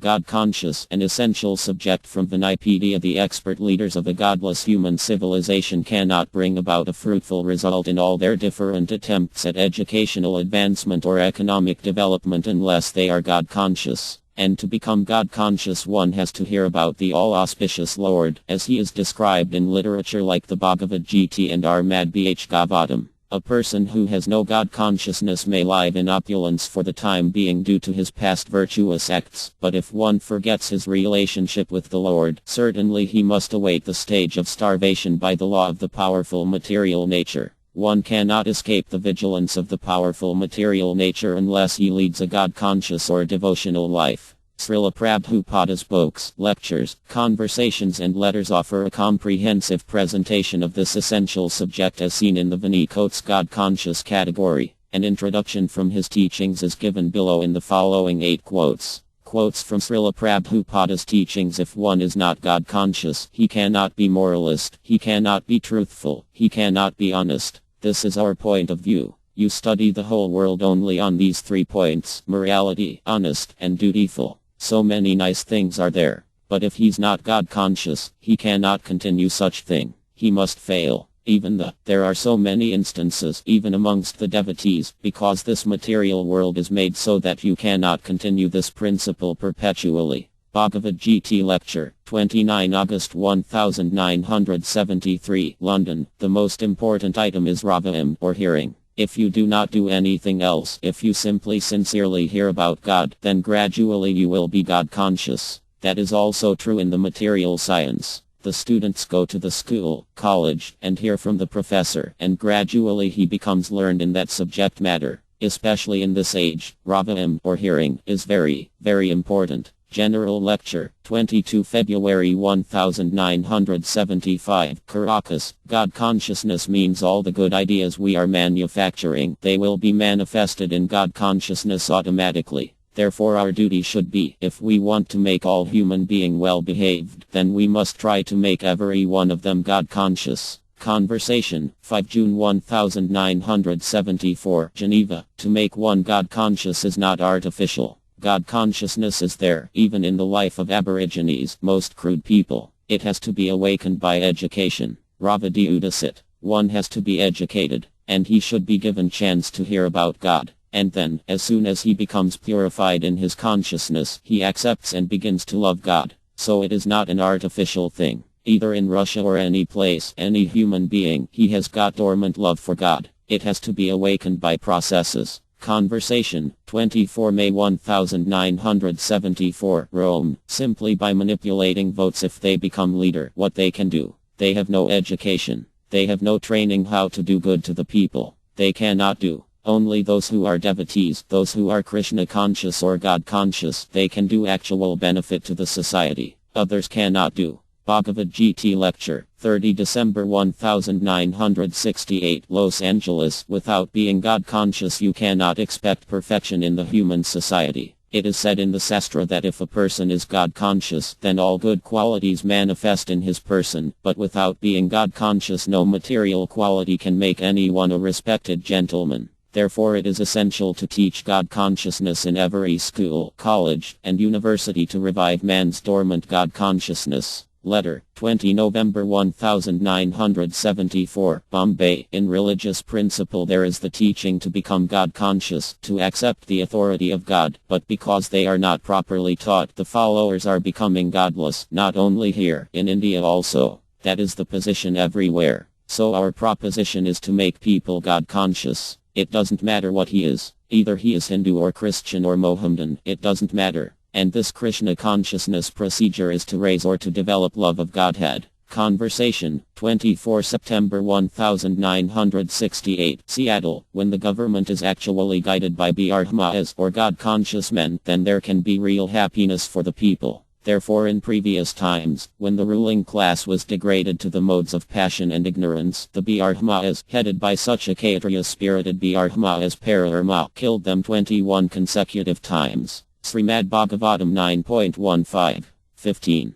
God conscious, an essential subject from Vinaypedia. The expert leaders of a godless human civilization cannot bring about a fruitful result in all their different attempts at educational advancement or economic development unless they are God conscious. And to become God conscious, one has to hear about the all-auspicious Lord, as he is described in literature like the Bhagavad Gita and Armad Bhagavatam. A person who has no God consciousness may live in opulence for the time being due to his past virtuous acts, but if one forgets his relationship with the Lord, certainly he must await the stage of starvation by the law of the powerful material nature. One cannot escape the vigilance of the powerful material nature unless he leads a God-conscious or devotional life. Srila Prabhupada's books, lectures, conversations and letters offer a comprehensive presentation of this essential subject as seen in the Vinay's God-conscious category. An introduction from his teachings is given below in the following 8 quotes. Quotes from Srila Prabhupada's teachings: if one is not God-conscious, he cannot be moralist, he cannot be truthful, he cannot be honest. This is our point of view. You study the whole world only on these 3 points: morality, honest, and dutiful. So many nice things are there. But if he's not God conscious, he cannot continue such thing. He must fail. There are so many instances even amongst the devotees, because this material world is made so that you cannot continue this principle perpetually. Bhagavad Gita Lecture, 29 August 1973, London. The most important item is Ravayam, or hearing. If you do not do anything else, if you simply sincerely hear about God, then gradually you will be God conscious. That is also true in the material science. The students go to the school, college, and hear from the professor, and gradually he becomes learned in that subject matter. Especially in this age, Ravayam, or hearing, is very, very important. General Lecture, 22 February 1975, Caracas. God consciousness means all the good ideas we are manufacturing, they will be manifested in God consciousness automatically. Therefore our duty should be, if we want to make all human being well behaved, then we must try to make every one of them God conscious. Conversation, 5 June 1974, Geneva. To make one God conscious is not artificial. God consciousness is there, even in the life of Aborigines, most crude people. It has to be awakened by education. Ravadi Udasit. One has to be educated, and he should be given chance to hear about God. And then, as soon as he becomes purified in his consciousness, he accepts and begins to love God. So it is not an artificial thing. Either in Russia or any place, any human being, he has got dormant love for God. It has to be awakened by processes. Conversation, 24 May 1974, Rome. Simply by manipulating votes if they become leader, what they can do. They have no education. They have no training how to do good to the people. They cannot do. Only those who are devotees, those who are Krishna conscious or God conscious, they can do actual benefit to the society. Others cannot do. Bhagavad Gita Lecture, 30 December 1968, Los Angeles. Without being God conscious you cannot expect perfection in the human society. It is said in the Sastra that if a person is God conscious, then all good qualities manifest in his person, but without being God conscious no material quality can make anyone a respected gentleman. Therefore it is essential to teach God consciousness in every school, college, and university to revive man's dormant God consciousness. Letter, 20 November 1974, Bombay. In religious principle there is the teaching to become God conscious, to accept the authority of God, but because they are not properly taught, the followers are becoming godless, not only here, in India also. That is the position everywhere. So our proposition is to make people God conscious. It doesn't matter what he is. Either he is Hindu or Christian or Mohammedan, it doesn't matter. And this Krishna consciousness procedure is to raise or to develop love of Godhead. Conversation, 24 September 1968, Seattle. When the government is actually guided by Brahmas or God-conscious men, then there can be real happiness for the people. Therefore in previous times, when the ruling class was degraded to the modes of passion and ignorance, the Brahmas, headed by such a Kshatriya-spirited Brahmas Pararama, killed them 21 consecutive times. Srimad Bhagavatam 9.15. 15.